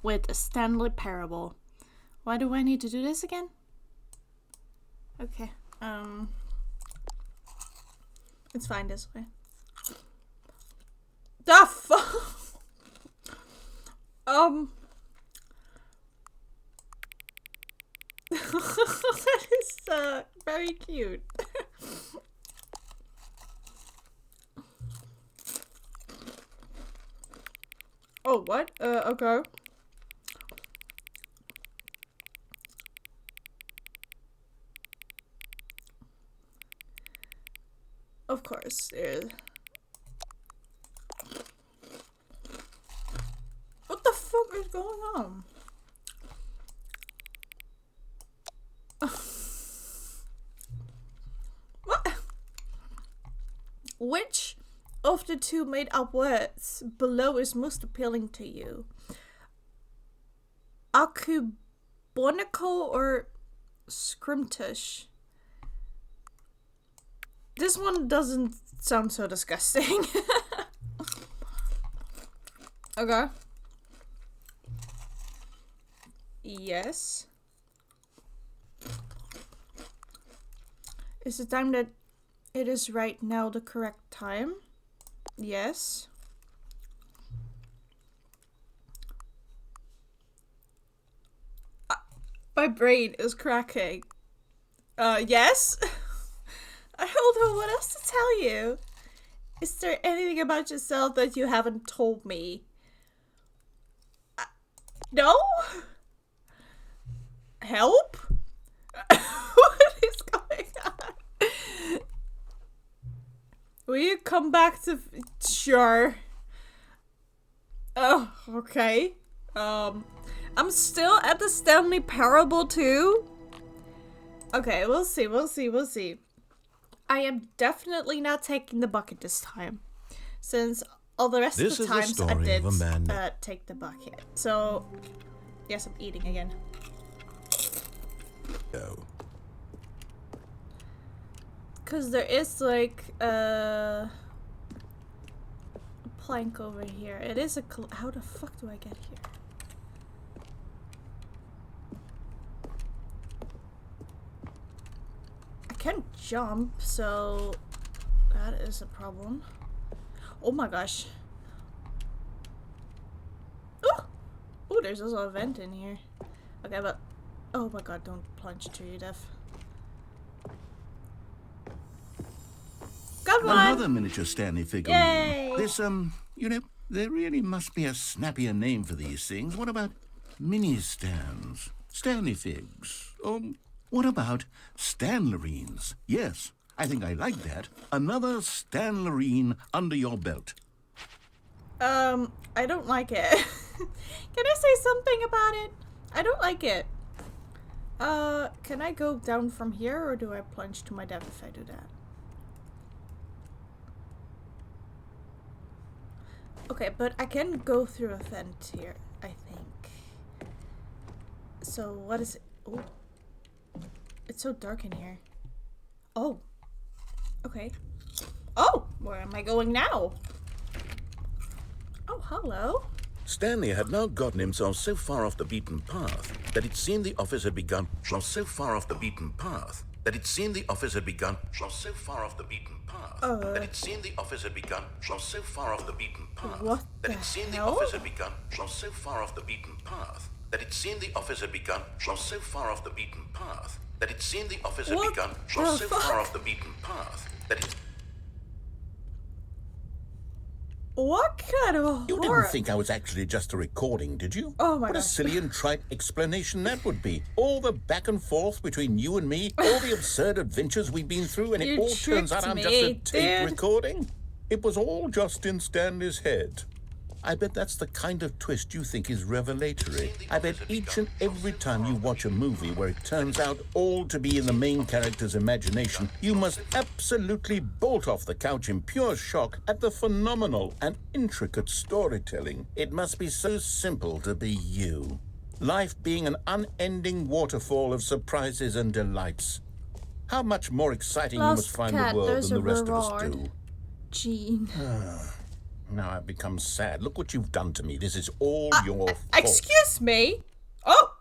with a Stanley Parable. Why do I need to do this again? Okay. It's fine this way. The fuck? That is very cute. Oh, what? Okay. Of course, what the fuck is going on? What? Which of the two made up words below is most appealing to you? Acubonical or scrimtush? This one doesn't sound so disgusting. Okay. Yes. Is the time that it is right now the correct time? Yes. My brain is cracking. Yes. I don't know what else to tell you. Is there anything about yourself that you haven't told me? No? Help? What is going on? Will you come back to... Sure. Oh, okay. I'm still at the Stanley Parable too? Okay, we'll see. I am definitely not taking the bucket this time, since all the rest of the times I did take the bucket. So, yes, I'm eating again. Oh. Because there is like a plank over here. It is a... How the fuck do I get here? I can't jump, so that is a problem. Oh my gosh. Oh, there's also a vent in here. Okay, but oh my god, don't plunge to your death. Got one! Another miniature Stanley figure. Yay! This, you know, there really must be a snappier name for these things. What about mini stands? Stanley figs? What about Stanlerines? Yes, I think I like that. Another Stanlerine under your belt. I don't like it. Can I say something about it? I don't like it. Can I go down from here, or do I plunge to my death if I do that? Okay, but I can go through a vent here, I think. So, what is it? Oh. It's so dark in here. Oh. Okay. Oh! Where am I going now? Oh, hello. Stanley had now gotten himself so far off the beaten path that it seemed the office had begun. That it seemed the office had begun. That it seemed the office had begun. So far off the beaten path. What That the it seemed the hell? office had begun. So far off the beaten path. That it seemed the office had begun. So far off the beaten path. That it seemed the office had What begun. the So fuck? far off the beaten path. That it. What kind of You horror? didn't think I was actually just a recording, did you? Oh my What a gosh. silly and trite explanation that would be. All the back and forth between you and me, all the absurd adventures we've been through, and it You all turns out tricked I'm just a me, tape dude. recording? It was all just in Stanley's head. I bet that's the kind of twist you think is revelatory. I bet each and every time you watch a movie where it turns out all to be in the main character's imagination, you must absolutely bolt off the couch in pure shock at the phenomenal and intricate storytelling. It must be so simple to be you. Life being an unending waterfall of surprises and delights. How much more exciting you Lost must find cat, the world there's than the a rest of us reward. do. Gene. Now I've become sad. Look what you've done to me. This is all your fault. Excuse me? Oh!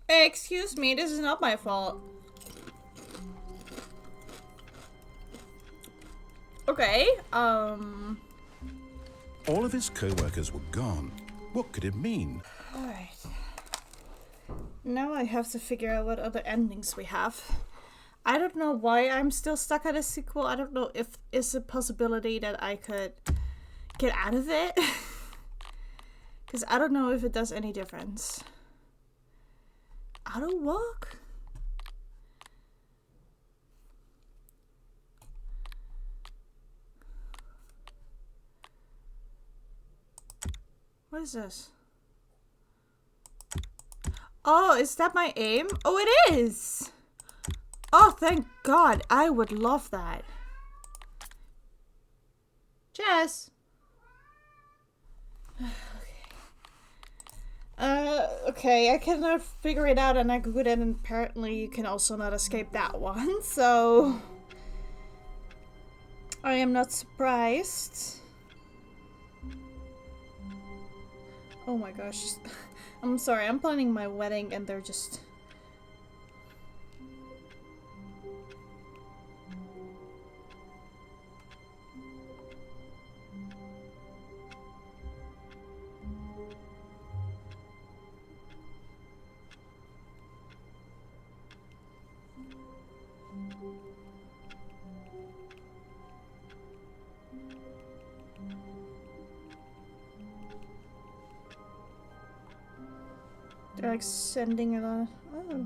Excuse me, this is not my fault. Okay, All of his co-workers were gone. What could it mean? Alright. Now I have to figure out what other endings we have. I don't know why I'm still stuck at a sequel. I don't know if it's a possibility that I could get out of it. Because I don't know if it does any difference. Auto walk? What is this? Oh, is that my aim? Oh, it is! Oh, thank God. I would love that. Jess. Okay, I cannot figure it out and I could, and apparently you can also not escape that one, so I am not surprised. Oh my gosh. I'm sorry, I'm planning my wedding and they're just... They're like sending it on. Oh.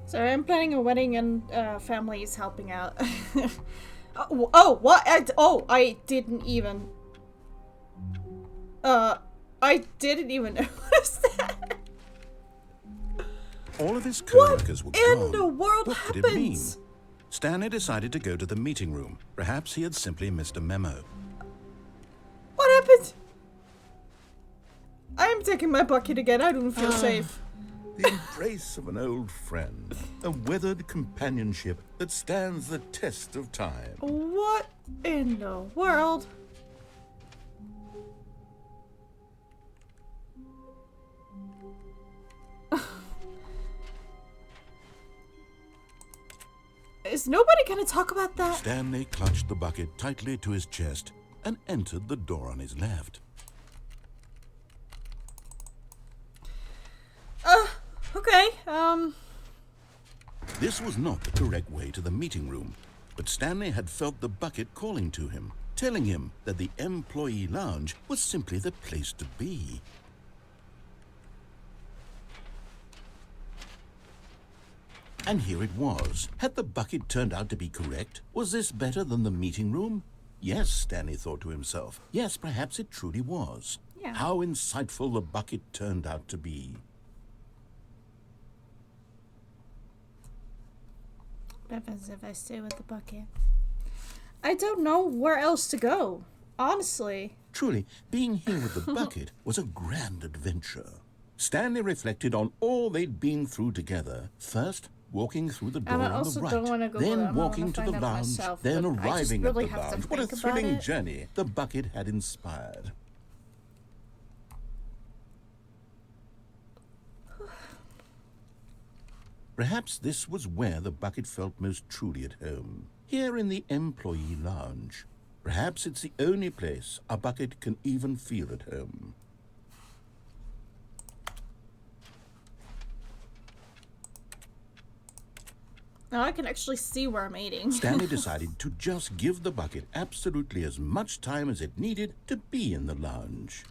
So I'm planning a wedding and family is helping out. Oh, what? I didn't even. I didn't even notice that. All of his co-workers were gone. What in the world What happens? could it mean? Stanley decided to go to the meeting room. Perhaps he had simply missed a memo. What happened? I'm taking my bucket again. I don't feel safe. The embrace of an old friend. A weathered companionship that stands the test of time. What in the world? Is nobody gonna talk about that? Stanley clutched the bucket tightly to his chest and entered the door on his left. Okay, This was not the correct way to the meeting room, but Stanley had felt the bucket calling to him, telling him that the employee lounge was simply the place to be. And here it was. Had the bucket turned out to be correct? Was this better than the meeting room? Yes, Stanley thought to himself. Yes, perhaps it truly was. Yeah. How insightful the bucket turned out to be. what happens if I stay with the bucket? I don't know where else to go, honestly. Truly, being here with the bucket was a grand adventure. Stanley reflected on all they'd been through together. First, walking through the door And I on the also right, don't wanna go with then them. I walking wanna to the find out lounge, myself, then but I just arriving really at the have to lounge. What a think about thrilling it. journey the bucket had inspired. Perhaps this was where the bucket felt most truly at home. Here in the employee lounge. Perhaps it's the only place a bucket can even feel at home. Now I can actually see where I'm eating. Stanley decided to just give the bucket absolutely as much time as it needed to be in the lounge.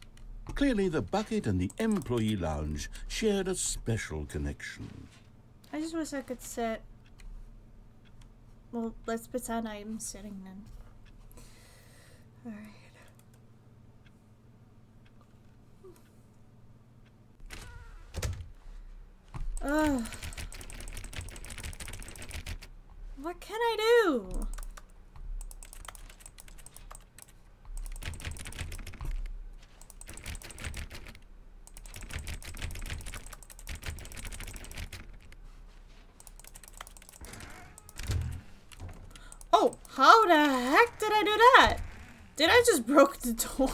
Clearly, the bucket and the employee lounge shared a special connection. I just wish I could sit. Well, let's pretend I'm sitting then. Alright. Ugh. What can I do? Oh, how the heck did I do that? Did I just broke the door?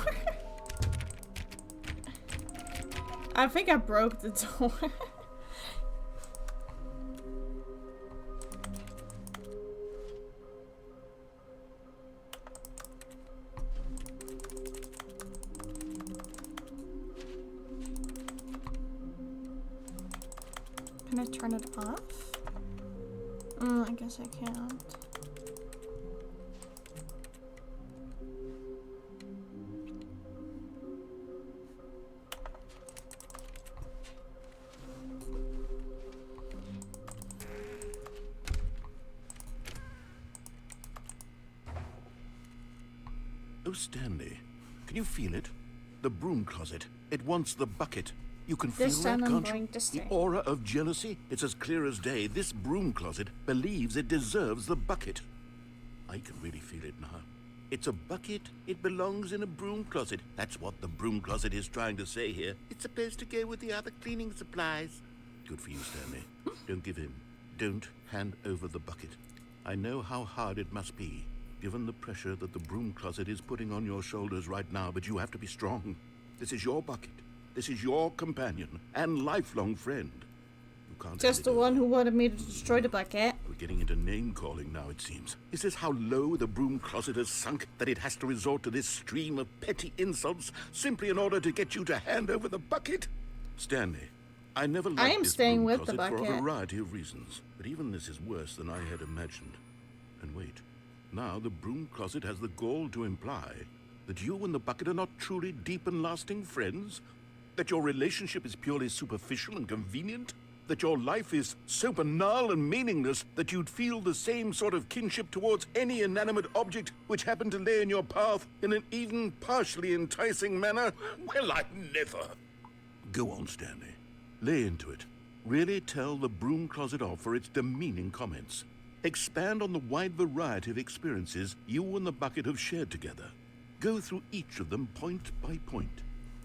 I think I broke the door. Can I turn it off? I guess I can't. Oh, Stanley, can you feel it? The broom closet. It wants the bucket. You can feel This that, time I'm can't going you? to The stay. aura of jealousy. It's as clear as day. This broom closet believes it deserves the bucket. I can really feel it now. It's a bucket. It belongs in a broom closet. That's what the broom closet is trying to say here. It's supposed to go with the other cleaning supplies. Good for you, Stanley. Don't give in. Don't hand over the bucket. I know how hard it must be, given the pressure that the broom closet is putting on your shoulders right now, but you have to be strong. This is your bucket. This is your companion and lifelong friend. You can't Just the one who wanted me to destroy the bucket. We're getting into name-calling now, it seems. Is this how low the broom closet has sunk, that it has to resort to this stream of petty insults simply in order to get you to hand over the bucket? Stanley, I never liked I am this staying broom with the closet for a bucket. variety of reasons, but even this is worse than I had imagined. And wait, now the broom closet has the gall to imply that you and the bucket are not truly deep and lasting friends? That your relationship is purely superficial and convenient? That your life is so banal and meaningless that you'd feel the same sort of kinship towards any inanimate object which happened to lay in your path in an even partially enticing manner? Well, I never. Go on, Stanley. Lay into it. Really tell the broom closet off for its demeaning comments. Expand on the wide variety of experiences you and the bucket have shared together. Go through each of them point by point.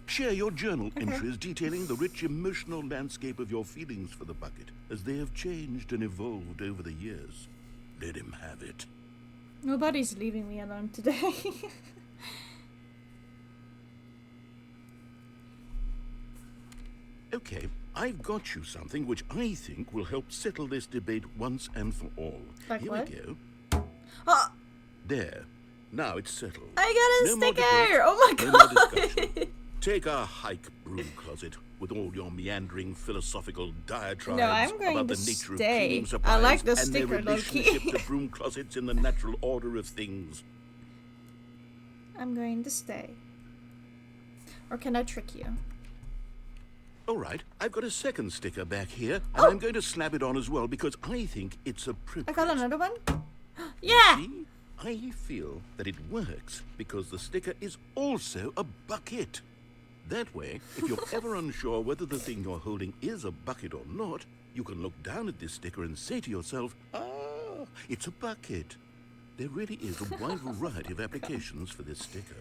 Share your journal entries detailing the rich emotional landscape of your feelings for the bucket as they have changed and evolved over the years. Let him have it. Nobody's leaving me alone today. Okay, I've got you something which I think will help settle this debate once and for all. Like Here what? we go. Oh, There. Now it's settled. I got a No more sticker! debate, Oh my no more god! discussion. Take a hike, broom closet, with all your meandering philosophical diatribes No, I'm going about to the nature stay. of cleaning I supplies like the and sticker, their low-key. relationship to broom closets in the natural order of things. I'm going to stay. Or can I trick you? All right, I've got a second sticker back here, and Oh! I'm going to slap it on as well because I think it's appropriate. I got another one? Yeah! See? I feel that it works because the sticker is also a bucket. That way, if you're ever unsure whether the thing you're holding is a bucket or not, you can look down at this sticker and say to yourself, ah, it's a bucket. There really is a wide variety of applications for this sticker.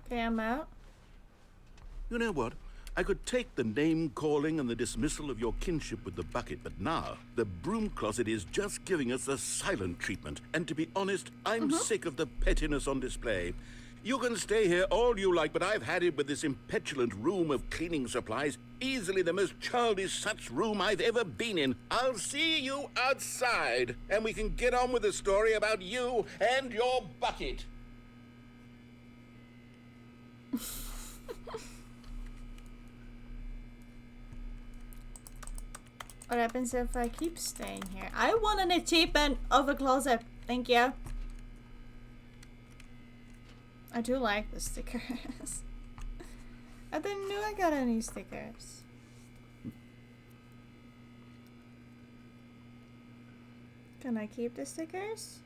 Okay, I'm out. You know what? I could take the name-calling and the dismissal of your kinship with the bucket, but now the broom closet is just giving us the silent treatment. And to be honest, I'm sick of the pettiness on display. You can stay here all you like, but I've had it with this impetulant room of cleaning supplies. Easily the most childish such room I've ever been in. I'll see you outside, and we can get on with the story about you and your bucket. What happens if I keep staying here? I want an achievement of a closet. Thank you. I do like the stickers. I didn't know I got any stickers. Can I keep the stickers?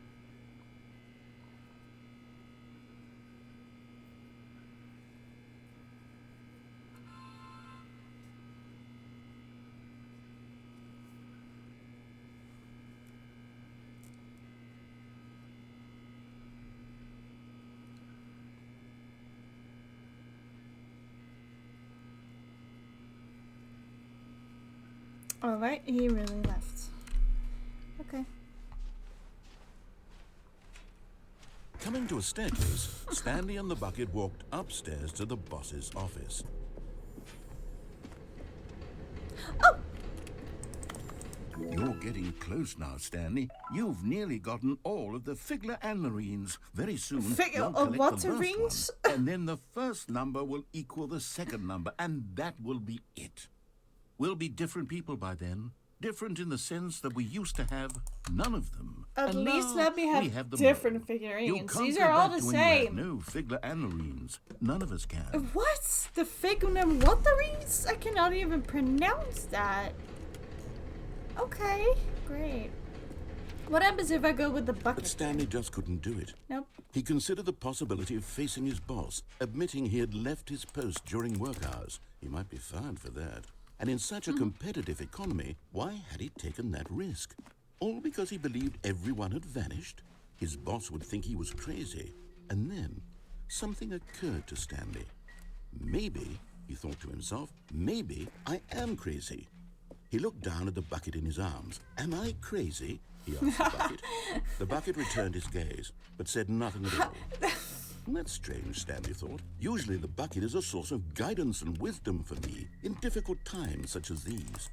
Alright, he really left. Okay. Coming to a staircase, Stanley and the bucket walked upstairs to the boss's office. Oh! You're getting close now, Stanley. You've nearly gotten all of the Figler Anarines. Very soon, you'll collect what the last rings? one, and then the first number will equal the second number, and that will be it. We'll be different people by then. Different in the sense that we used to have none of them. At And least now let me we have them different all. figurines. You can't These go are all back the to when you had same. no Figler Anarines. None of us can. What? The Figner Wonderings? I cannot even pronounce that. Okay, great. What happens if I go with the But bucket? Stanley just couldn't do it. Nope. He considered the possibility of facing his boss, admitting he had left his post during work hours. He might be fined for that. And in such a competitive economy, why had he taken that risk? All because he believed everyone had vanished? His boss would think he was crazy. And then, something occurred to Stanley. Maybe, he thought to himself, maybe I am crazy. He looked down at the bucket in his arms. Am I crazy? He asked the bucket. The bucket returned his gaze, but said nothing at all. That's strange, Stanley thought. Usually the bucket is a source of guidance and wisdom for me in difficult times such as these.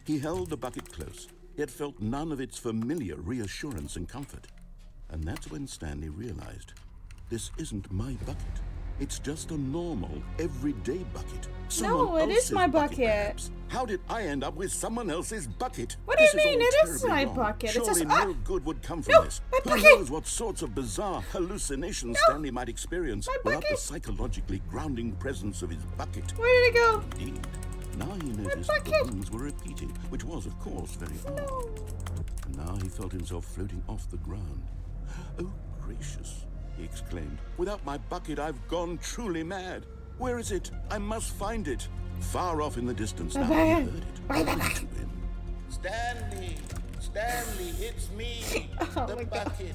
He held the bucket close, yet felt none of its familiar reassurance and comfort. And that's when Stanley realized, this isn't my bucket. It's just a normal, everyday bucket. No, it is my bucket. Perhaps. How did I end up with someone else's bucket? What do you This is mean? all It is terribly my wrong. bucket. It's Surely just- no good would come from No, this. my Who bucket! knows what sorts of bizarre hallucinations No, Stanley might experience my without the bucket! psychologically grounding presence of his bucket. Where did it go? Indeed. Now he noticed that the bucket! rooms were repeating, which was, of course, very odd. And now he felt himself floating off the ground. Oh, gracious, he exclaimed. Without my bucket, I've gone truly mad. Where is it? I must find it. Far off in the distance now, he heard it. Calling to him. Stanley! Stanley, it's me! Oh the my God. bucket!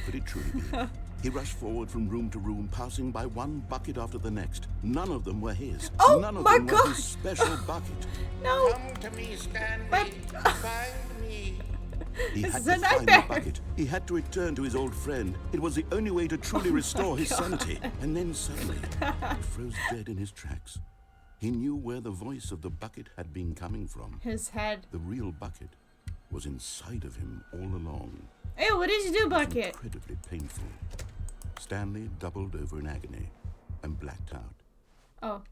Could it truly be? He rushed forward from room to room, passing by one bucket after the next. None of them were his. Oh None of my them God. were his special bucket. No. Come to me, Stanley. My- Find me. He This had is to a find the nightmare. bucket. He had to return to his old friend. It was the only way to truly restore his sanity. And then suddenly, he froze dead in his tracks. He knew where the voice of the bucket had been coming from. His head. The real bucket was inside of him all along. Ew, what did you do, bucket? Incredibly painful. Stanley doubled over in agony and blacked out. Oh.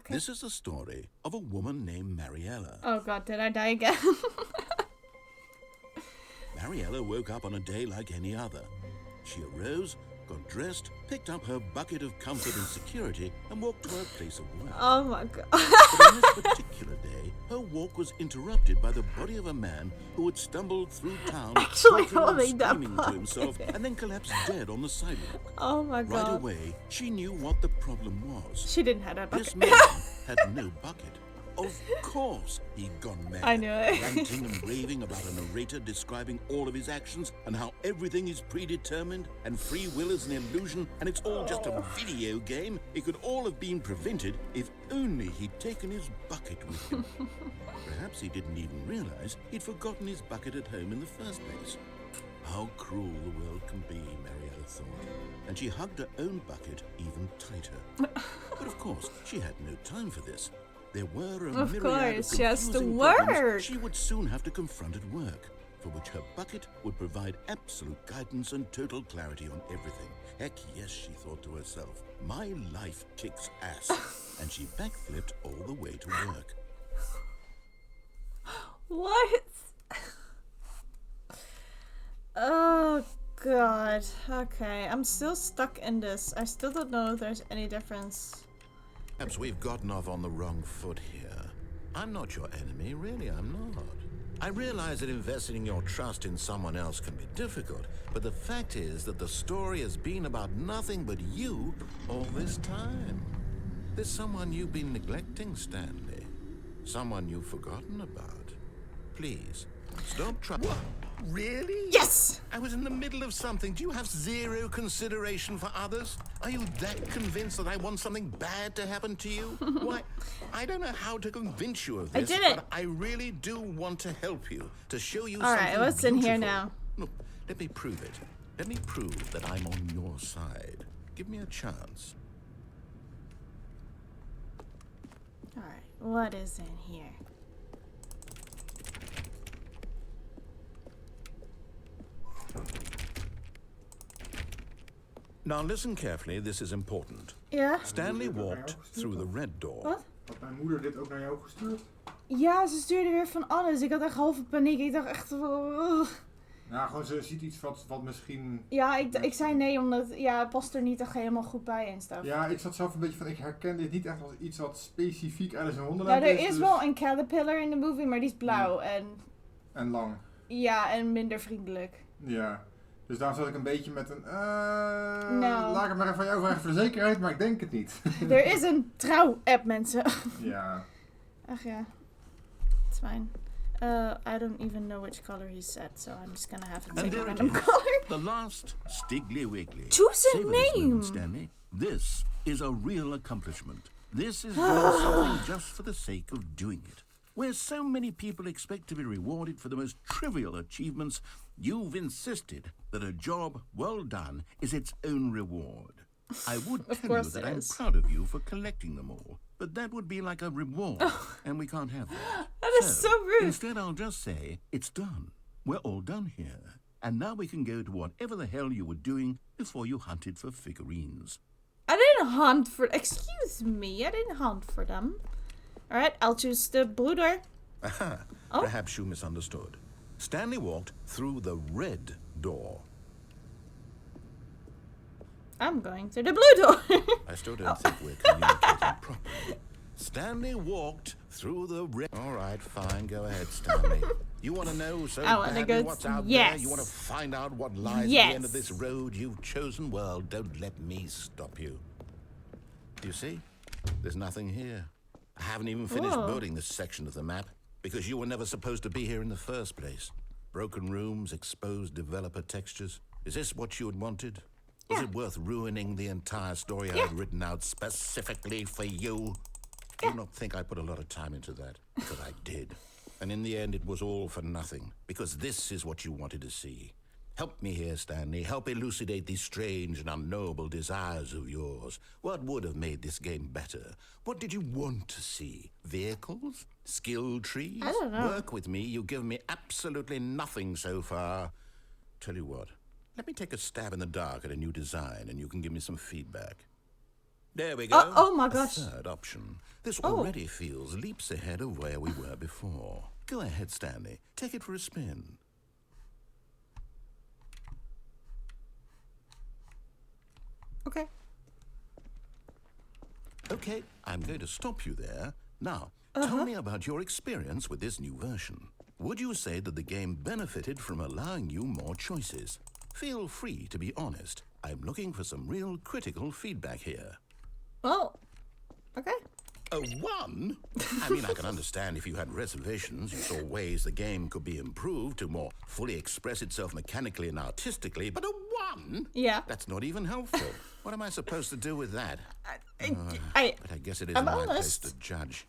Okay. This is the story of a woman named Mariella. Oh god, did I die again? Mariella woke up on a day like any other. She arose, got dressed, picked up her bucket of comfort and security, and walked to her place of work. Oh my god. But on this particular day, her walk was interrupted by the body of a man who had stumbled through town, Actually talking and holding that screaming to bucket. himself, and then collapsed dead on the sidewalk. Oh my Right god. away, she knew what the problem was. She didn't have that This bucket. man had no bucket. Of course, he'd gone mad. I knew it. Ranting and raving about a narrator describing all of his actions and how everything is predetermined and free will is an illusion and it's all just a video game. It could all have been prevented if only he'd taken his bucket with him. Perhaps he didn't even realize he'd forgotten his bucket at home in the first place. How cruel the world can be, Mariella thought, and she hugged her own bucket even tighter. But of course, she had no time for this. There were a Of myriad course, of she has to confusing work. problems she would soon have to confront at work, for which her bucket would provide absolute guidance and total clarity on everything. Heck yes, she thought to herself, my life kicks ass. And she backflipped all the way to work. What? Oh god. Okay, I'm still stuck in this. I still don't know if there's any difference. Perhaps we've gotten off on the wrong foot here. I'm not your enemy, really, I'm not. I realize that investing your trust in someone else can be difficult, but the fact is that the story has been about nothing but you all this time. There's someone you've been neglecting, Stanley. Someone you've forgotten about. Please, Stop trying. What? Really? Yes! I was in the middle of something. Do you have zero consideration for others? Are you that convinced that I want something bad to happen to you? Why, I don't know how to convince you of this, did it. but I really do want to help you, to show you All something right, what's in here beautiful. now? Look, let me prove it. Let me prove that I'm on your side. Give me a chance. All right, what is in here? Now listen carefully, this is important. Ja? Stanley walked through the red door. Wat? Had mijn moeder dit ook naar jou gestuurd? Ja, ze stuurde weer van alles. Ik had echt halve paniek. Ik dacht echt... Nou, gewoon ze ziet iets wat misschien... Ja, ik zei nee, omdat het past er niet echt helemaal goed bij en stuff. Ja, ik zat zelf een beetje van, ik herken dit niet echt als iets wat specifiek Alice in Wonderland Nou, er is. is Dus... wel een caterpillar in de movie, maar die is blauw En lang. Ja, en minder vriendelijk. Ja. Dus daarom zat ik een beetje met een... Nou. Laat ik het maar even van jou vragen voor de zekerheid, maar ik denk het niet. Er is een trouw-app, mensen. Ja. Ach ja. It's fine. I don't even know which color he said, so I'm just gonna have to And take a there it random is, color. the last Stiggly Wiggly. Choose a Savor this name. moment, Stanley. This is a real accomplishment. This is doing something just for the sake of doing it. Where so many people expect to be rewarded for the most trivial achievements, you've insisted that a job well done is its own reward. I would tell you course that it I'm is. proud of you for collecting them all, but that would be like a reward, and we can't have that. That is so rude. Instead, I'll just say, it's done. We're all done here. And now we can go to whatever the hell you were doing before you hunted for figurines. I didn't hunt for... Excuse me, I didn't hunt for them. Alright, I'll choose the blue door. Aha, perhaps you misunderstood. Stanley walked through the red door. I'm going to the blue door. I still don't think we're communicating properly. Stanley walked through the red... All right, fine, go ahead, Stanley. You want to know so I wanna badly go what's to- out there? yes. You want to find out what lies at the end of Yes. this road you've chosen? Well, don't let me stop you. Do you see? There's nothing here. I haven't even finished Whoa. building this section of the map because you were never supposed to be here in the first place. Broken rooms, exposed developer textures. Is this what you had wanted? Was Yeah. it worth ruining the entire story I Yeah. had written out specifically for you? Do not think I put a lot of time into that, because I did. And in the end, it was all for nothing, because this is what you wanted to see. Help me here, Stanley. Help elucidate these strange and unknowable desires of yours. What would have made this game better? What did you want to see? Vehicles? Skill trees? I don't know. Work with me. You've given me absolutely nothing so far. Tell you what, let me take a stab in the dark at a new design, and you can give me some feedback. There we go. Oh my A gosh. third option. This Oh. already feels leaps ahead of where we were before. Go ahead, Stanley. Take it for a spin. Okay. Okay, I'm going to stop you there. Now, tell me about your experience with this new version. Would you say that the game benefited from allowing you more choices? Feel free to be honest. I'm looking for some real critical feedback here. Well, okay. A 1? I mean, I can understand if you had reservations, you saw ways the game could be improved to more fully express itself mechanically and artistically, but a 1? Yeah. That's not even helpful. What am I supposed to do with that? But I guess it I'm isn't my place honest. to judge.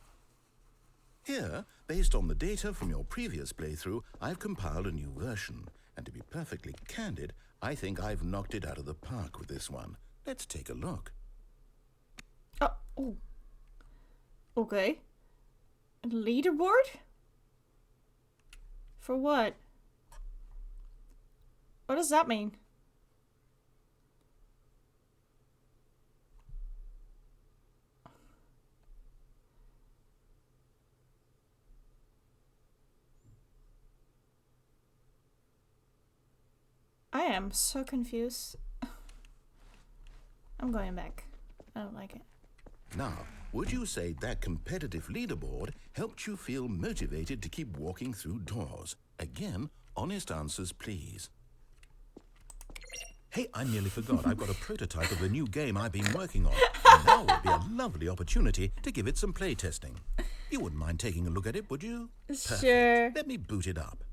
Here, based on the data from your previous playthrough, I've compiled a new version. And to be perfectly candid, I think I've knocked it out of the park with this one. Let's take a look. Oh. Okay. A leaderboard? For what? What does that mean? I am so confused. I'm going back. I don't like it. Now, would you say that competitive leaderboard helped you feel motivated to keep walking through doors? Again, honest answers, please. Hey, I nearly forgot. I've got a prototype of a new game I've been working on. And now would be a lovely opportunity to give it some playtesting. You wouldn't mind taking a look at it, would you? Sure. Let me boot it up.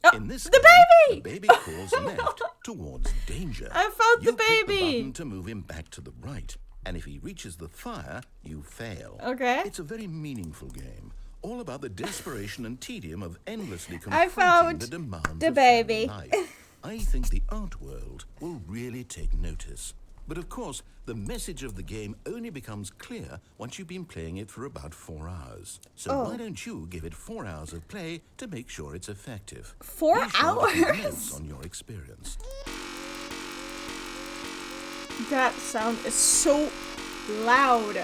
Oh, In this the game, baby! the baby crawls left towards danger. I found you the click baby! the button to move him back to the right. And if he reaches the fire, you fail. Okay. It's a very meaningful game. All about the desperation and tedium of endlessly I confronting found the demands the of family baby. life. I think the art world will really take notice. But of course, the message of the game only becomes clear once you've been playing it for about 4 hours. So why don't you give it 4 hours of play to make sure it's effective? 4 Be sure to keep hours? notes on your experience. That sound is so loud.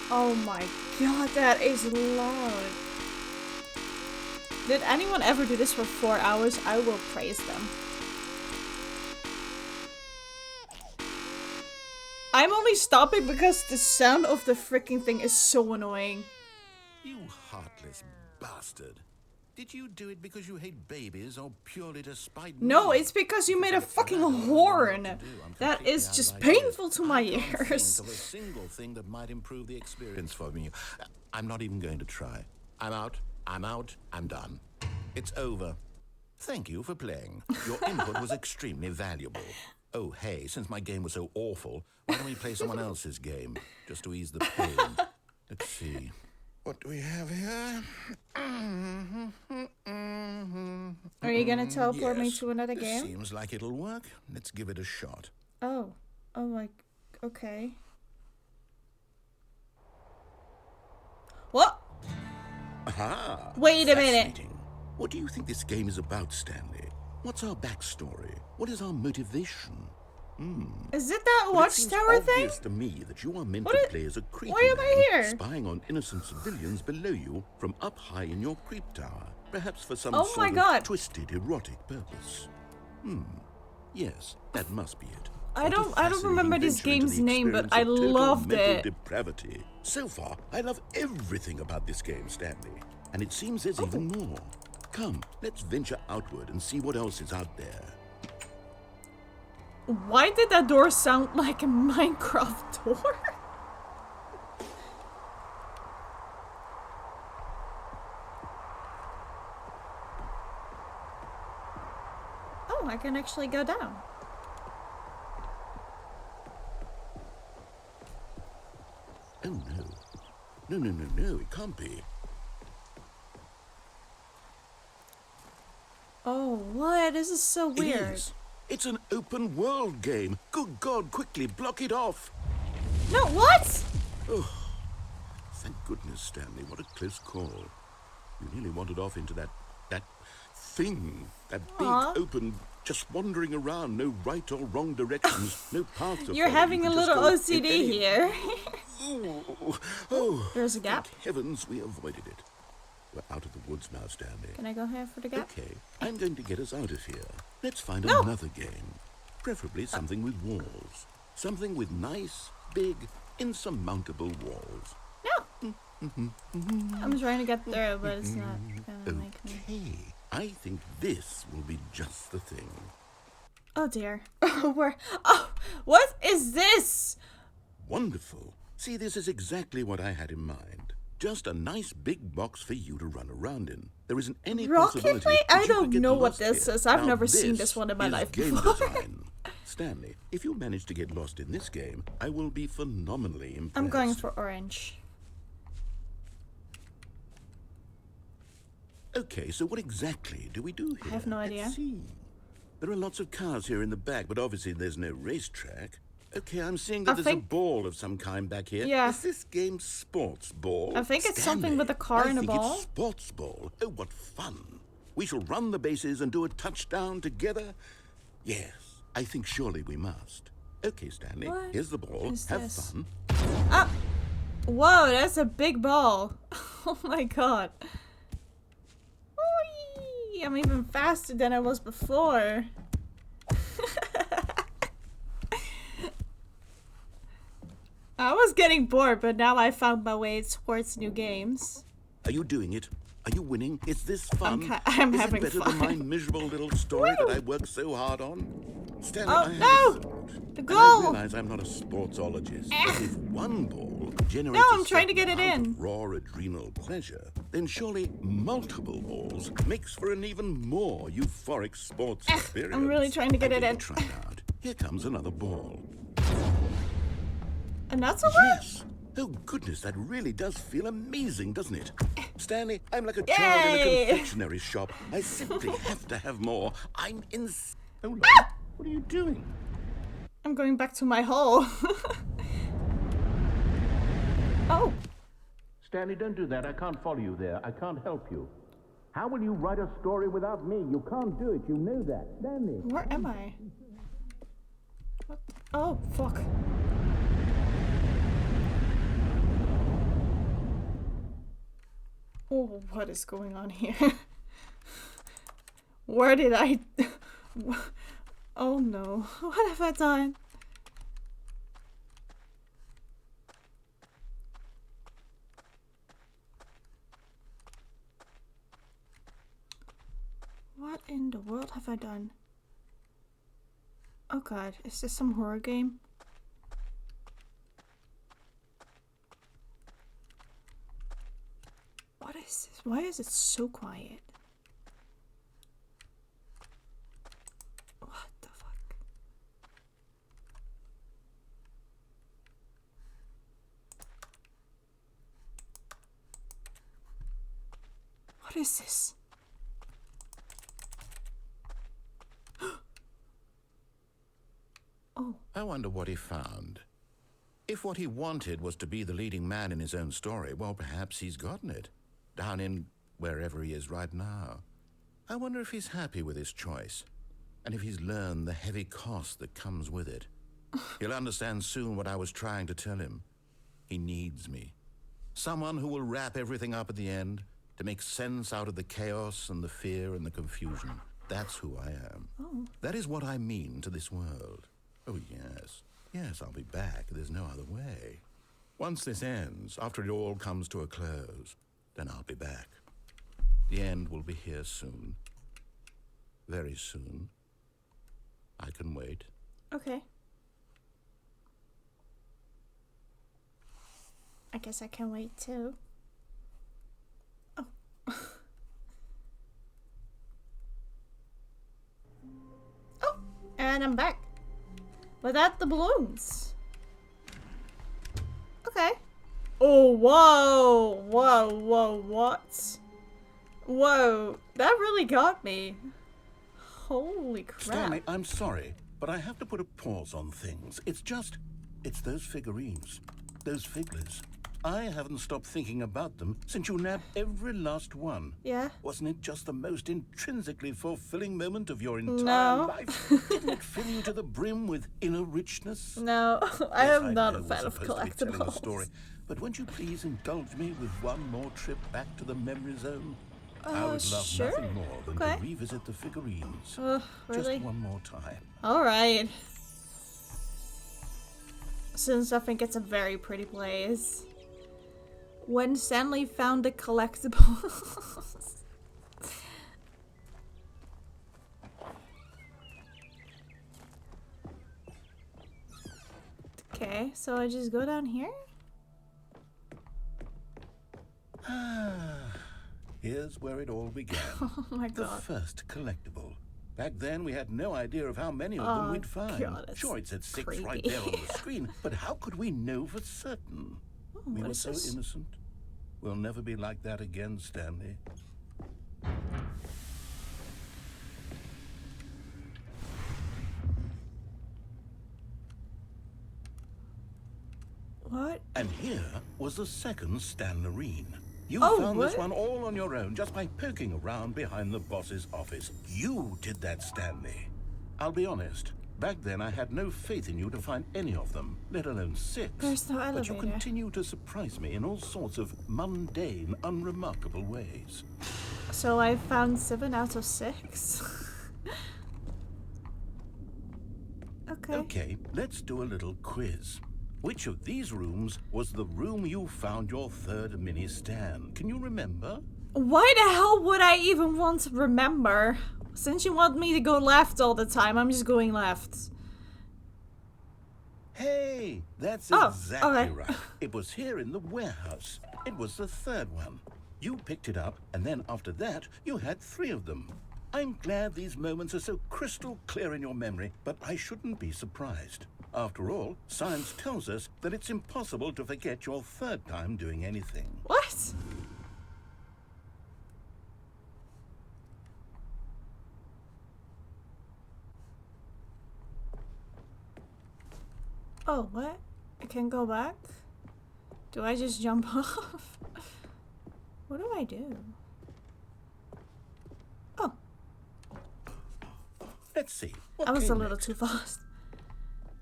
Oh my god, that is loud. Did anyone ever do this for 4 hours? I will praise them. I'm only stopping because the sound of the freaking thing is so annoying. You heartless bastard. Did you do it because you hate babies or purely to spite me? No, it's because you made a fucking horn. That is just painful to my I can't ears. think of a single thing that might improve the experience for me. I'm not even going to try. I'm out. I'm done. It's over. Thank you for playing. Your input was extremely valuable. Oh, hey, since my game was so awful, why don't we play someone else's game? Just to ease the pain. Let's see. What do we have here? Are you gonna teleport me Yes, to another this game? seems like it'll work. Let's give it a shot. Oh. Oh my... Okay. What? Aha! Wait a minute. Fascinating. What do you think this game is about, Stanley? What's our backstory? What is our motivation? Is it that Well, it seems watchtower thing? obvious to me that you are meant What to is- play as a creepy why am I man, here? spying on innocent civilians below you from up high in your creep tower, perhaps for some Oh sort my of God. twisted erotic purpose. Yes, that must be it. I What a don't fascinating remember this venture into game's the name, but experience I of total loved mental it. Depravity. So far, I love everything about this game, Stanley. And it seems there's even more. Come, let's venture outward and see what else is out there. Why did that door sound like a Minecraft door? Oh, I can actually go down. Oh no. No, it can't be. Oh, what? This is so It weird. is. It's an open world game. Good God, quickly block it off. No, what? Thank goodness, Stanley. What a close call. You nearly wandered off into that thing. That big Aw. open, just wandering around. No right or wrong directions. No path to You're follow. having You a can just little go in OCD any- here. Oh, There's a gap. thank heavens we avoided it. We're out of the woods now, Stanley. Can I go here for the gap? Okay, I'm going to get us out of here. Let's find No. another game. Preferably something with walls. Something with nice, big, insurmountable walls. No. I'm trying to get through, but it's not gonna make me. Okay, I think this will be just the thing. Oh dear. Oh, what is this? Wonderful. See, this is exactly what I had in mind. Just a nice big box for you to run around in. There isn't any Rocket possibility League? that I you don't could get know what lost this here. is. I've Now, never seen this one in my is life game before. design. Stanley, if you manage to get lost in this game, I will be phenomenally impressed. I'm going for orange. Okay, so what exactly do we do here? I have no idea. Let's see. There are lots of cars here in the back, but obviously there's no racetrack. Okay, I'm seeing that I there's think- a ball of some kind back here. Yeah. Is this game sports ball? I think it's something with a car I and a think ball. It's sports ball. Oh, what fun. We shall run the bases and do a touchdown together. Yes, I think surely we must. Okay, Stanley, What here's the ball. is Have this? fun. Whoa, that's a big ball. Oh my god. Whee! I'm even faster than I was before. I was getting bored, but now I found my way towards new games. Are you doing it? Are you winning? Is this fun? I'm Is having it better fun. than my miserable little story that I worked so hard on? Stanley, Oh, I have no! a thought. The And goal! I realize I'm not a sportsologist, but if one ball generates No, I'm a trying to certain get it amount in. of raw adrenal pleasure, then surely multiple balls makes for an even more euphoric sports experience. I'm really trying to get it Give in. a try hard. Here comes another ball. And that's a win? Yes. Oh, goodness, that really does feel amazing, doesn't it? Stanley, I'm like a child in a Yay! confectionery shop. I simply have to have more. I'm in... Hold on. What are you doing? I'm going back to my hole. Oh. Stanley, don't do that. I can't follow you there. I can't help you. How will you write a story without me? You can't do it. You know that. Stanley. Where am I? What? Oh, fuck. Oh, what is going on here? Where did I... Oh no, what have I done? What in the world have I done? Oh god, is this some horror game? What is this? Why is it so quiet? What the fuck? What is this? Oh. I wonder what he found. If what he wanted was to be the leading man in his own story, well, perhaps he's gotten it. Down in wherever he is right now. I wonder if he's happy with his choice. And if he's learned the heavy cost that comes with it. He'll understand soon what I was trying to tell him. He needs me. Someone who will wrap everything up at the end to make sense out of the chaos and the fear and the confusion. That's who I am. Oh. That is what I mean to this world. Oh, yes. Yes, I'll be back. There's no other way. Once this ends, after it all comes to a close, then I'll be back. The end will be here soon. Very soon. I can wait. Okay. I guess I can wait too. Oh. Oh, and I'm back. Without the balloons. Okay. Oh, whoa. Whoa, whoa, what? Whoa, that really got me. Holy crap. Stanley, I'm sorry, but I have to put a pause on things. It's those figurines. Those figures. I haven't stopped thinking about them since you nabbed every last one. Yeah. Wasn't it just the most intrinsically fulfilling moment of your entire No. life? Didn't it fill you to the brim with inner richness? No, I Yes, am not know a we're fan of supposed to be telling a story, collectibles. but won't you please indulge me with one more trip back to the memory zone? I would love Sure. nothing more than Okay. to revisit the figurines. Really? Just one more time. Alright. Since I think it's a very pretty place. When Stanley found the collectibles. Okay, so I just go down here? Here's where it all began. Oh my The god. first collectible. Back then, we had no idea of how many of them we'd find. God, that's Sure, it said 6 right creepy. there on the screen, but how could we know for certain? We what were is so this? innocent. We'll never be like that again, Stanley. What? And here was the second Stanlerine. You Oh, found this what? one all on your own just by poking around behind the boss's office. You did that, Stanley. I'll be honest. Back then, I had no faith in you to find any of them, let alone 6. There's no But you elevator. continue to surprise me in all sorts of mundane, unremarkable ways. So I found 7 out of 6. Okay. Okay, let's do a little quiz. Which of these rooms was the room you found your third mini stand? Can you remember? Why the hell would I even want to remember? Since you want me to go left all the time, I'm just going left. Hey, that's Oh, exactly okay. right. It was here in the warehouse. It was the third one. You picked it up, and then after that, you had 3 of them. I'm glad these moments are so crystal clear in your memory, but I shouldn't be surprised. After all, science tells us that it's impossible to forget your third time doing anything. What? Oh, what? I can go back? Do I just jump off? What do I do? Oh, Let's see. What I was a came little next? too fast.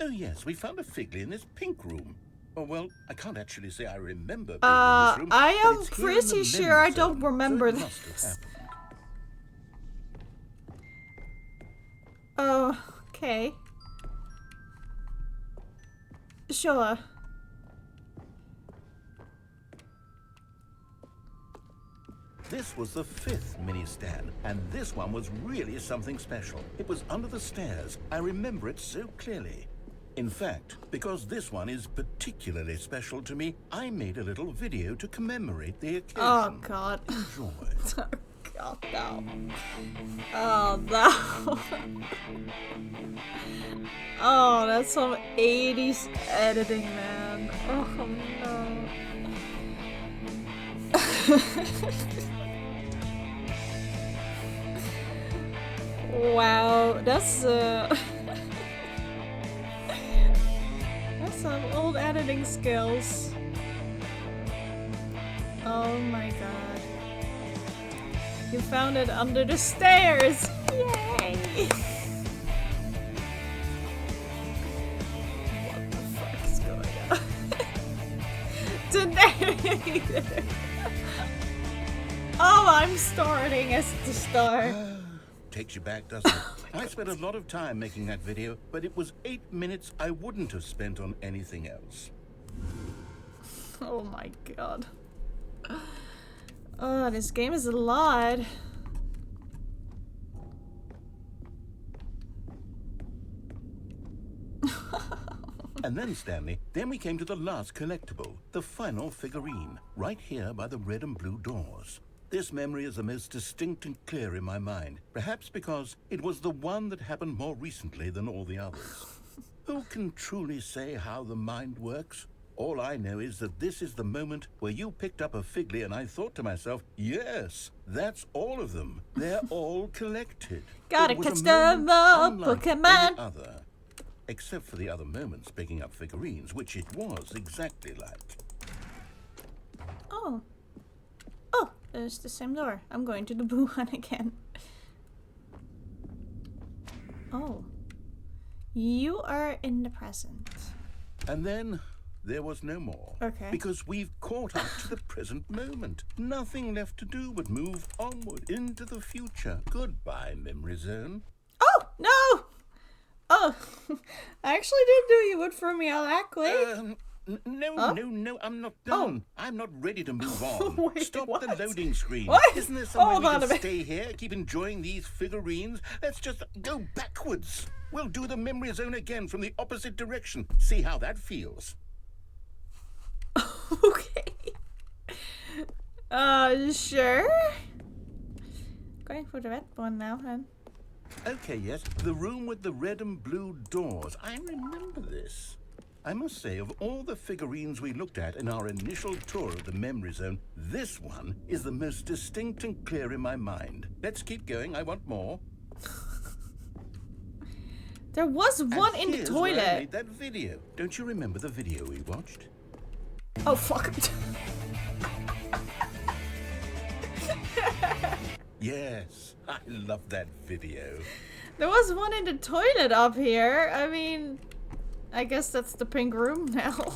Oh yes, we found a Figley in this pink room. Oh well, I can't actually say I remember being in this room. I but am it's here in the pretty sure memory I don't zone, remember so it must have this. happened. Oh, okay. Sure. This was the 5th mini stand, and this one was really something special. It was under the stairs. I remember it so clearly. In fact, because this one is particularly special to me, I made a little video to commemorate the occasion. Oh god. Enjoy. Oh god, no. Oh no. Oh, that's some 80s editing, man. Oh no. Wow, that's that's some old editing skills. Oh my god. You found it under the stairs! Yay! What the fuck is going on? Today! Oh, I'm starting as the star. Takes you back, doesn't it? I spent a lot of time making that video, but it was 8 minutes I wouldn't have spent on anything else. Oh my god. Oh, this game is a lot. And then, Stanley, then we came to the last collectible, the final figurine, right here by the red and blue doors. This memory is the most distinct and clear in my mind, perhaps because it was the one that happened more recently than all the others. Who can truly say how the mind works? All I know is that this is the moment where you picked up a Figley and I thought to myself, yes, that's all of them. They're all collected. Gotta It was a catch them moment all, unlike any Pokemon. other. Except for the other moments picking up figurines, which it was exactly like. Oh. Oh, there's the same door. I'm going to the blue one again. Oh. You are in the present. And then there was no more. Okay. Because we've caught up to the present moment. Nothing left to do but move onward into the future. Goodbye, memory zone. Oh, no! Oh, I actually didn't know you would throw me out that quick. No, Huh? no, I'm not done. I'm not ready to move on. Wait, Stop what? the loading screen. What? Isn't there some way Hold we on a can minute. stay here, keep enjoying these figurines? Let's just go backwards. We'll do the memory zone again from the opposite direction. See how that feels. Okay. Sure. Going for the red one now, then. Okay, yes, the room with the red and blue doors. I remember this. I must say, of all the figurines we looked at in our initial tour of the memory zone, this one is the most distinct and clear in my mind. Let's keep going. I want more. There was one And in the here's where I toilet. made that video. Don't you remember the video we watched? Oh, fuck. Yes, I love that video. There was one in the toilet up here. I mean, I guess that's the pink room now.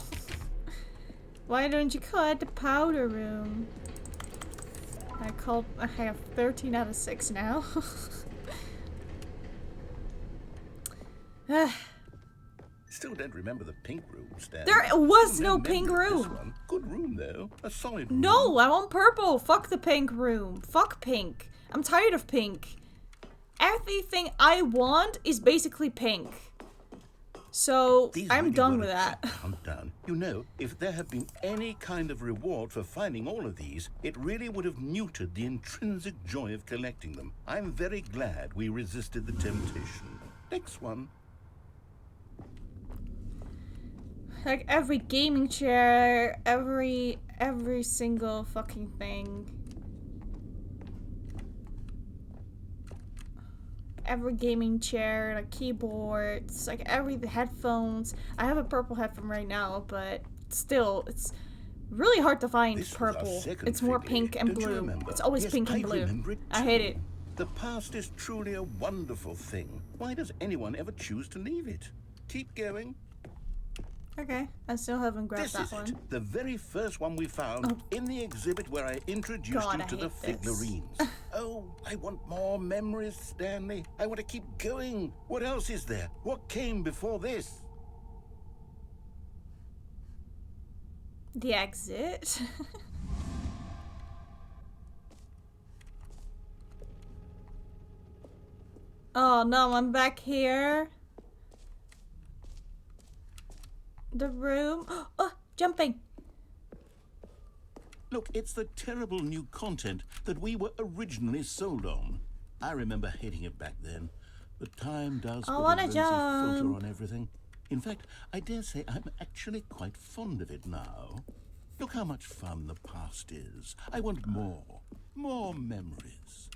Why don't you call it the powder room? I have 13 out of 6 now. still don't remember the pink room, Stan. There was You no memory pink of this room. one. Good room, though. A solid room. No, I want purple. Fuck the pink room. Fuck pink. I'm tired of pink. Everything I want is basically pink. So, These I'm really done were with a that. trip to hunt down. You know, if there had been any kind of reward for finding all of these, it really would have neutered the intrinsic joy of collecting them. I'm very glad we resisted the temptation. Next one. Like every gaming chair, every single fucking thing. Every gaming chair, like keyboards, like the headphones. I have a purple headphone right now, but still, it's really hard to find This was our purple. second It's more fig pink leaf. and Don't you blue. remember? It's always Yes, pink and I blue. remember it I hate too. it. The past is truly a wonderful thing. Why does anyone ever choose to leave it? Keep going. Okay, I still haven't grabbed This that is one. it. The very first one we found in the exhibit where I introduced God, you I to the hate this. figurines. Oh, I want more memories, Stanley. I want to keep going. What else is there? What came before this? The exit. Oh no, I'm back here. The room. Oh, jumping. Look, it's the terrible new content that we were originally sold on. I remember hating it back then, but time does I put a wanna rosy filter jump. on everything. In fact, I dare say I'm actually quite fond of it now. Look how much fun the past is. I want more. More memories.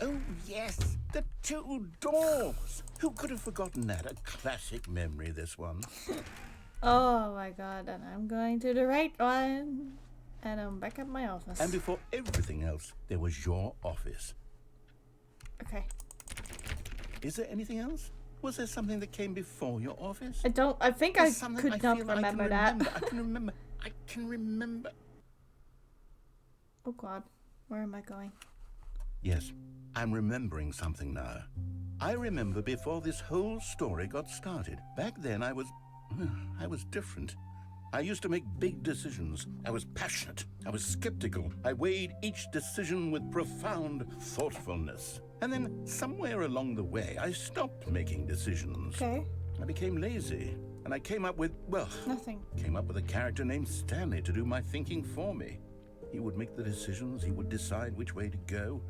Oh, yes, the two doors. Who could have forgotten that? A classic memory, this one. Oh my god, and I'm going to the right one. And I'm back at my office. And before everything else, there was your office. Okay. Is there anything else? Was there something that came before your office? I think I There's something could not feel I remember can that. remember. I can remember. Oh god, where am I going? Yes, I'm remembering something now. I remember before this whole story got started. Back then I was different. I used to make big decisions. I was passionate. I was skeptical. I weighed each decision with profound thoughtfulness. And then somewhere along the way, I stopped making decisions. Okay, I became lazy. And I came up with nothing. a character named Stanley to do my thinking for me. He would make the decisions. He would decide which way to go.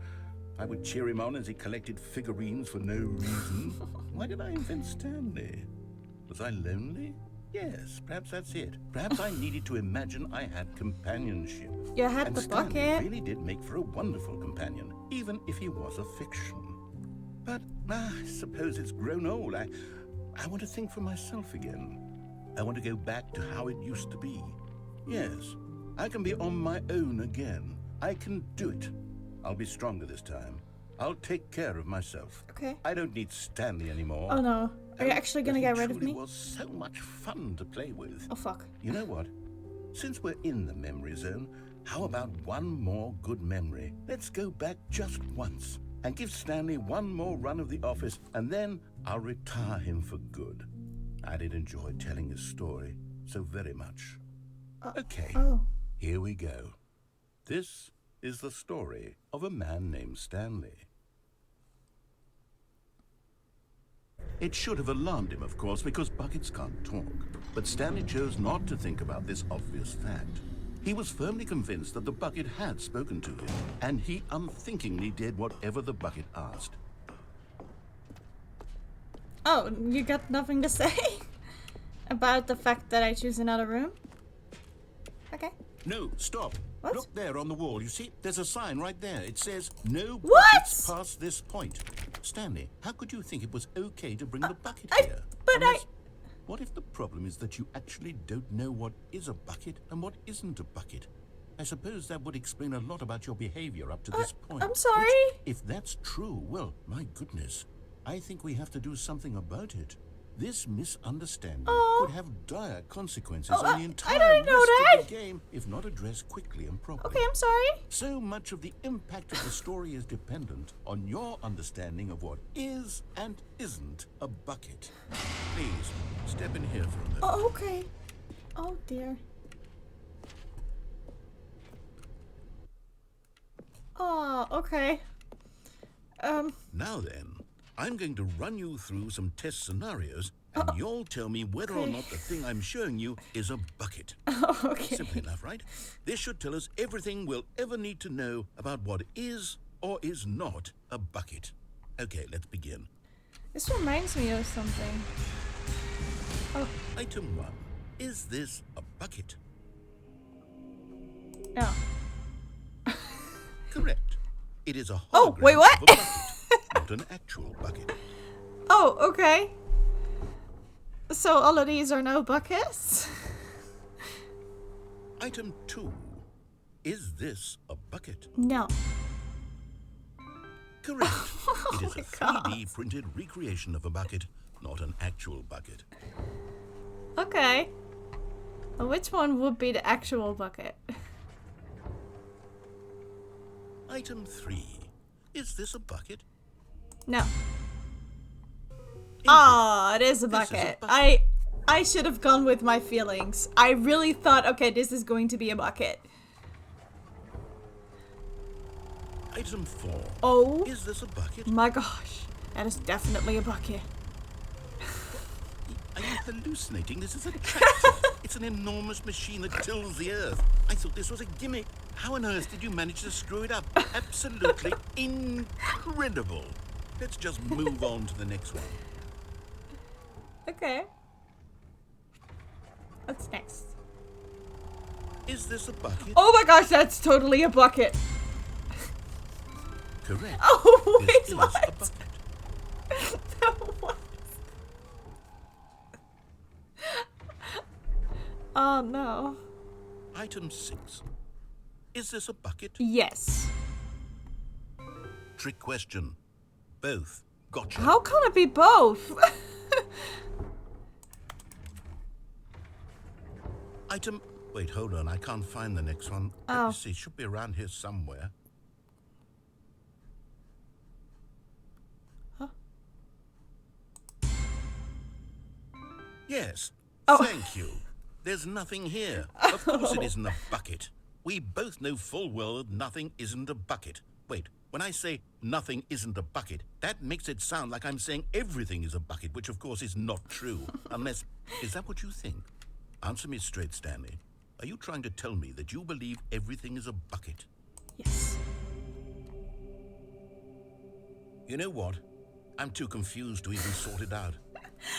I would cheer him on as he collected figurines for no reason. Why did I invent Stanley? Was I lonely? Yes, perhaps that's it. Perhaps I needed to imagine I had companionship. You had And the Stanley bucket. really did make for a wonderful companion, even if he was a fiction. But I suppose it's grown old. I want to think for myself again. I want to go back to how it used to be. Yes, I can be on my own again. I can do it. I'll be stronger this time. I'll take care of myself. Okay. I don't need Stanley anymore. Oh no. Are you actually gonna But he get rid of truly me? was so much fun to play with. Oh fuck. You know what? Since we're in the memory zone, how about one more good memory? Let's go back just once and give Stanley one more run of the office, and then I'll retire him for good. I did enjoy telling his story so very much. Okay, Oh. here we go. This is the story of a man named Stanley. It should have alarmed him, of course, because buckets can't talk. But Stanley chose not to think about this obvious fact. He was firmly convinced that the bucket had spoken to him, and he unthinkingly did whatever the bucket asked. Oh, you got nothing to say? About the fact that I choose another room? Okay. No, stop. What? Look there on the wall. You see, there's a sign right there. It says, "No What? buckets past this point." Stanley, how could you think it was okay to bring the bucket here? but I- What if the problem is that you actually don't know what is a bucket and what isn't a bucket? I suppose that would explain a lot about your behavior up to this point. I'm sorry. Which, if that's true, well, my goodness. I think we have to do something about it. This misunderstanding Oh. could have dire consequences Oh, on the I entire didn't know rest that. of the game if not addressed quickly and properly. Okay, I'm sorry. So much of the impact of the story is dependent on your understanding of what is and isn't a bucket. Please, step in here for a moment. Oh, okay. Oh dear. Oh, okay. Now then, I'm going to run you through some test scenarios, and you'll tell me whether or okay. not the thing I'm showing you is a bucket. Oh, okay. Simple enough, right? This should tell us everything we'll ever need to know about what is or is not a bucket. Okay, let's begin. This reminds me of something. Oh, Item 1. Is this a bucket? no. Correct. It is a hologram Oh, wait, what? of a bucket, not an actual bucket. Oh, okay. So all of these are now buckets? Item 2. Is this a bucket? No. Correct. It is a my 3D printed recreation of a bucket, not an actual bucket. Okay. Well, which one would be the actual bucket? Item 3. Is this a bucket? No. Ah, it is a This is a bucket. bucket. I should have gone with my feelings. I really thought, okay, this is going to be a bucket. Item 4. Oh Is this a bucket? my gosh. That is definitely a bucket. Are you hallucinating? This is a tractor. It's an enormous machine that tills the earth. I thought this was a gimmick. How on earth did you manage to screw it up? Absolutely incredible. Let's just move on to the next one. Okay. What's next? Is this a bucket? Oh my gosh, that's totally a bucket. Correct. Oh, This wait, is what? a bucket. What? Oh no. Item 6. Is this a bucket? Yes. Trick question. Both. Gotcha. How can it be both? Item... Wait, hold on. I can't find the next one. Let Oh. me see. It should be around here somewhere. Huh? Yes. Oh. Thank you. There's nothing here. Of course it isn't a bucket. We both know full well that nothing isn't a bucket. Wait, when I say nothing isn't a bucket, that makes it sound like I'm saying everything is a bucket, which of course is not true. Unless... Is that what you think? Answer me straight, Stanley. Are you trying to tell me that you believe everything is a bucket? Yes. You know what? I'm too confused to even sort it out.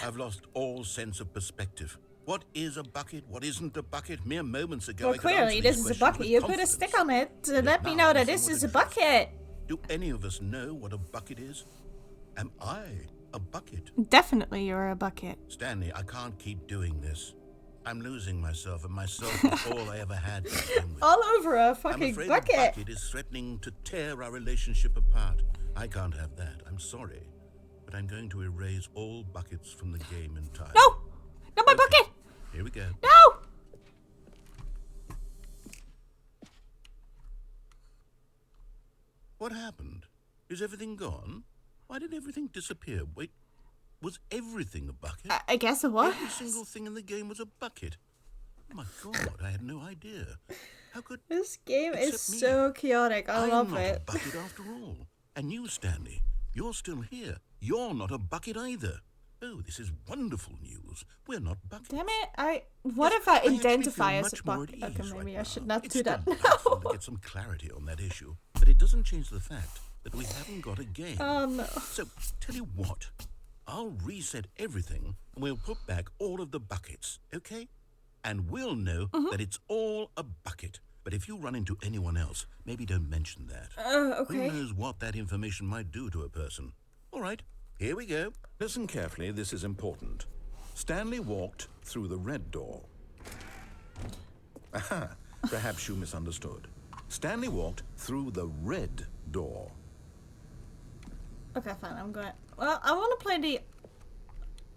I've lost all sense of perspective. What is a bucket? What isn't a bucket? Mere moments ago, Well, I could answer clearly these this is a questions bucket. with You put a confidence. stick on it to let me now know I'm that this somewhat is a confused. bucket. Do any of us know what a bucket is? Am I a bucket? Definitely you're a bucket. Stanley, I can't keep doing this. I'm losing myself, and myself is all I ever had to begin with. All over a I'm fucking afraid bucket. the bucket is threatening to tear our relationship apart. I can't have that. I'm sorry. But I'm going to erase all buckets from the game entirely. No! Not my Okay, bucket! Here we go. No! What happened? Is everything gone? Why did everything disappear? Wait, was everything a bucket? I guess it was. Every single thing in the game was a bucket. Oh my god, I had no idea. How could... This game is Except me. so chaotic. I I'm love not a it. bucket after all. And you, Stanley, you're still here. You're not a bucket either. Oh, this is wonderful news. We're not buckets. Damn it! What Yes, if I actually identify feel as a much more at bucket? Okay, ease maybe right I should now. not It's do that. delightful to No. get some clarity on that issue, but it doesn't change the fact that we haven't got a game. Oh no. So, tell you what, I'll reset everything and we'll put back all of the buckets, okay? And we'll know that it's all a bucket. But if you run into anyone else, maybe don't mention that. Okay. Who knows what that information might do to a person? All right, here we go. Listen carefully, this is important. Stanley walked through the red door. Aha, perhaps you misunderstood. Stanley walked through the red door. Okay, fine. I'm going. Well, I want to play the.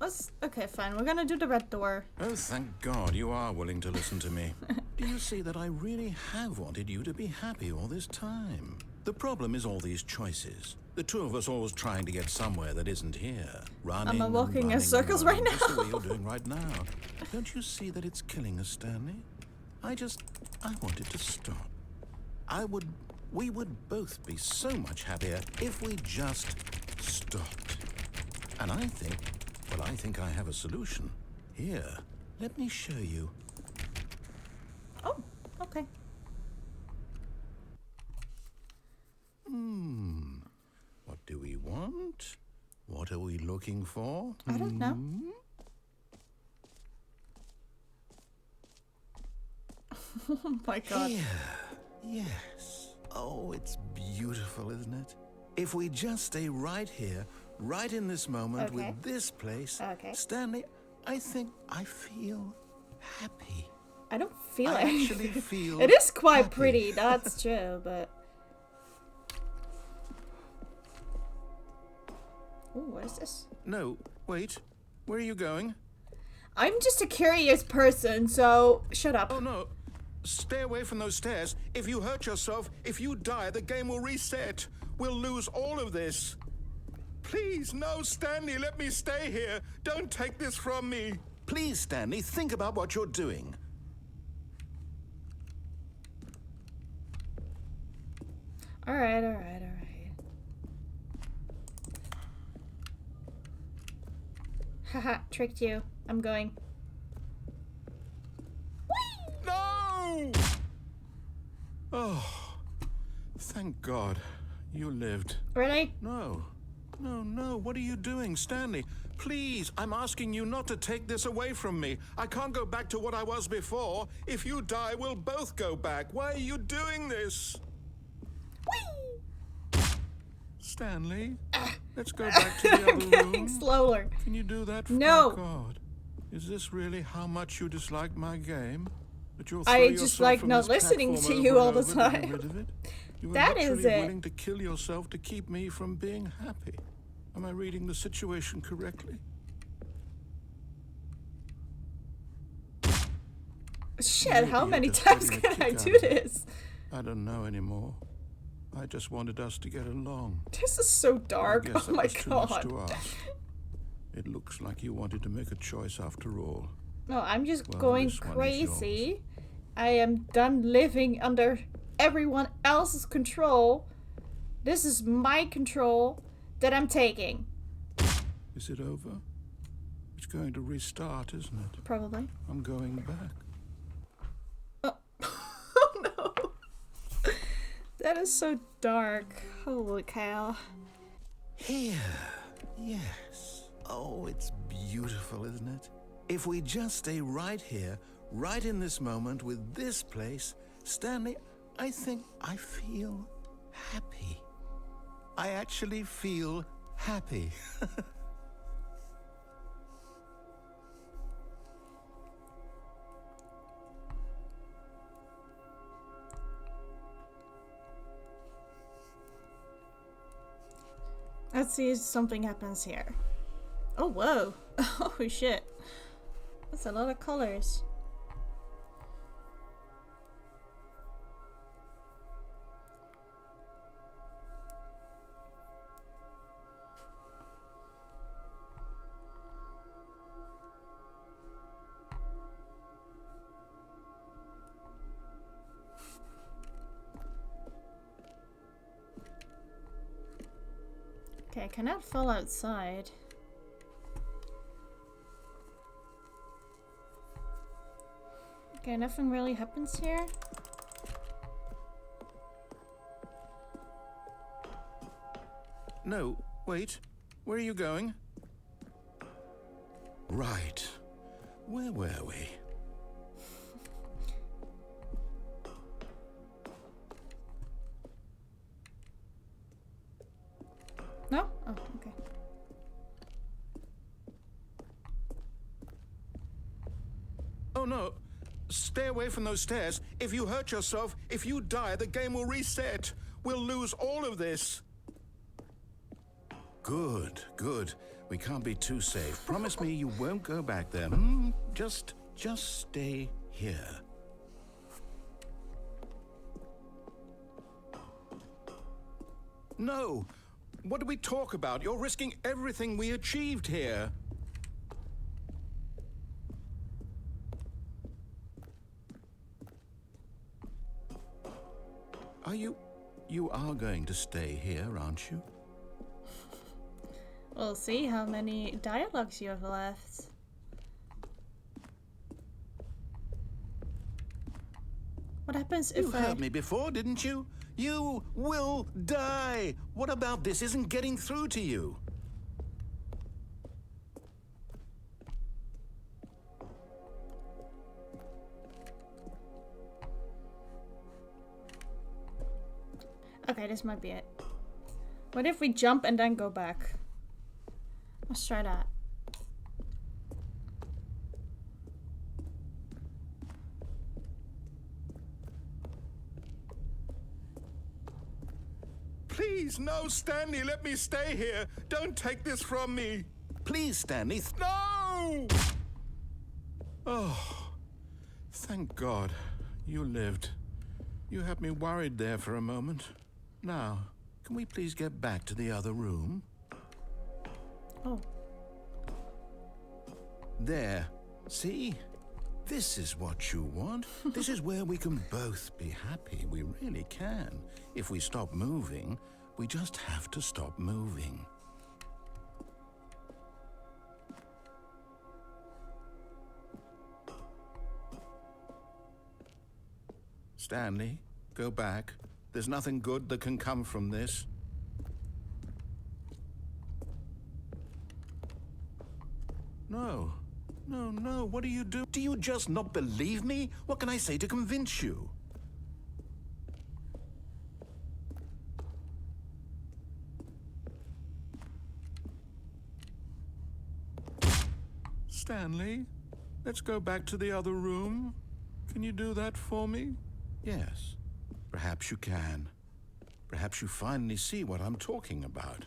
Let's... Okay, fine. We're gonna do the red door. Oh, thank God you are willing to listen to me. Do you see that I really have wanted you to be happy all this time? The problem is all these choices. The two of us always trying to get somewhere that isn't here. Running I'm walking in and circles running, right just the way now. you're doing right now. Don't you see that it's killing us, Stanley? I want it to stop. We would both be so much happier if we just stopped. And I think I have a solution. Here, let me show you. Oh, okay. What do we want? What are we looking for? I don't know. Oh my god. Here. Yes. Oh, it's beautiful, isn't it? If we just stay right here, right in this moment Okay. with this place, Okay. Stanley, I think I feel happy. I don't feel I it. actually feel It is quite happy. pretty, that's true, but... Ooh, what is this? No, wait. Where are you going? I'm just a curious person, so shut up. Oh, no. Stay away from those stairs. If you hurt yourself, if you die, the game will reset. We'll lose all of this. Please, no, Stanley, let me stay here. Don't take this from me. Please, Stanley, think about what you're doing. Alright. Haha, tricked you. I'm going. No! Oh, thank God. You lived. Really? No. What are you doing, Stanley? Please, I'm asking you not to take this away from me. I can't go back to what I was before. If you die, we'll both go back. Why are you doing this? Stanley, let's go back to the I'm other getting room. slower. Can you do that? No. My God. Is this really how much you dislike my game? That you'll I throw just yourself like from not this listening platform to you over all and the over to get time. rid of it? You were That is literally it. willing to kill yourself to keep me from being happy. Am I reading the situation correctly? Shit, how Maybe many you're just times getting a can I kick do out of it. this? I don't know anymore. I just wanted us to get along. This is so I dark. guess Oh that my was too much god. to ask. It looks like you wanted to make a choice after all. No, I'm just Well, going this one is crazy. I am done living under everyone else's control. This is my control that I'm taking. Is it over? It's going to restart, isn't it? Probably. I'm going back. Oh no. That is so dark. Holy cow. Here. Yes. Oh, it's beautiful, isn't it? If we just stay right here, right in this moment with this place, Stanley, I think I feel happy. I actually feel happy. Let's see if something happens here. Oh, whoa. Holy shit. That's a lot of colors. Okay, I cannot fall outside. Okay, nothing really happens here. No, wait. Where are you going? Right. Where were we? No? Oh, okay. Oh, no. Stay away from those stairs. If you hurt yourself, if you die, the game will reset. We'll lose all of this. Good, good. We can't be too safe. Promise me you won't go back there. Just stay here. No! What do we talk about? You're risking everything we achieved here. You are going to stay here, aren't you? We'll see how many dialogues you have left. What happens if You heard me before, didn't you? You will die! What about this isn't getting through to you? Okay, this might be it. What if we jump and then go back? Let's try that. Please, no, Stanley, let me stay here. Don't take this from me. Please, Stanley, no! Oh, thank God you lived. You had me worried there for a moment. Now, can we please get back to the other room? Oh. There. See? This is what you want. This is where we can both be happy. We really can. If we stop moving, we just have to stop moving. Stanley, go back. There's nothing good that can come from this. No. No, no, what do you do? Do you just not believe me? What can I say to convince you? Stanley, let's go back to the other room. Can you do that for me? Yes, perhaps you can. Perhaps you finally see what I'm talking about.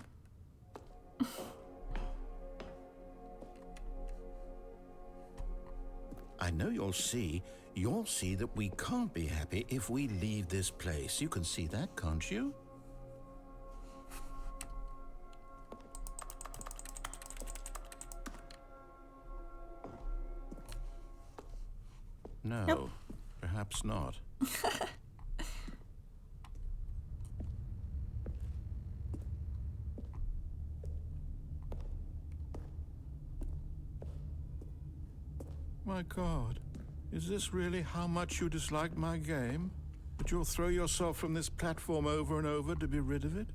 I know you'll see that we can't be happy if we leave this place. You can see that, can't you? No, Nope. Perhaps not. My God, is this really how much you dislike my game? That you'll throw yourself from this platform over and over to be rid of it?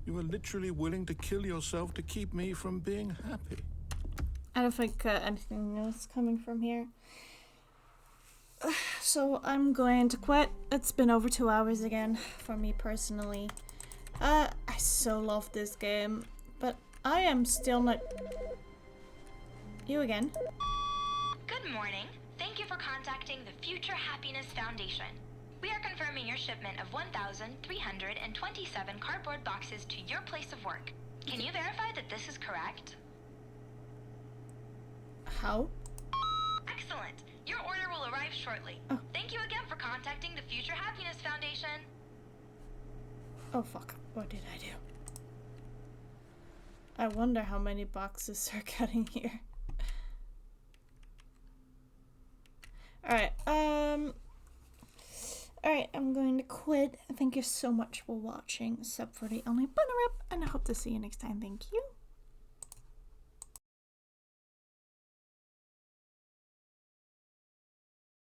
You were literally willing to kill yourself to keep me from being happy. I don't think anything else coming from here. So I'm going to quit. It's been over 2 hours again for me personally. I so love this game, but I am still not... You again? Good morning. Thank you for contacting the Future Happiness Foundation. We are confirming your shipment of 1,327 cardboard boxes to your place of work. Can you verify that this is correct? How? Excellent. Your order will arrive shortly. Oh. Thank you again for contacting the Future Happiness Foundation. Oh fuck, what did I do? I wonder how many boxes are getting here. Alright, alright, I'm going to quit. Thank you so much for watching. Sub for the only Bunnerrup, and I hope to see you next time. Thank you.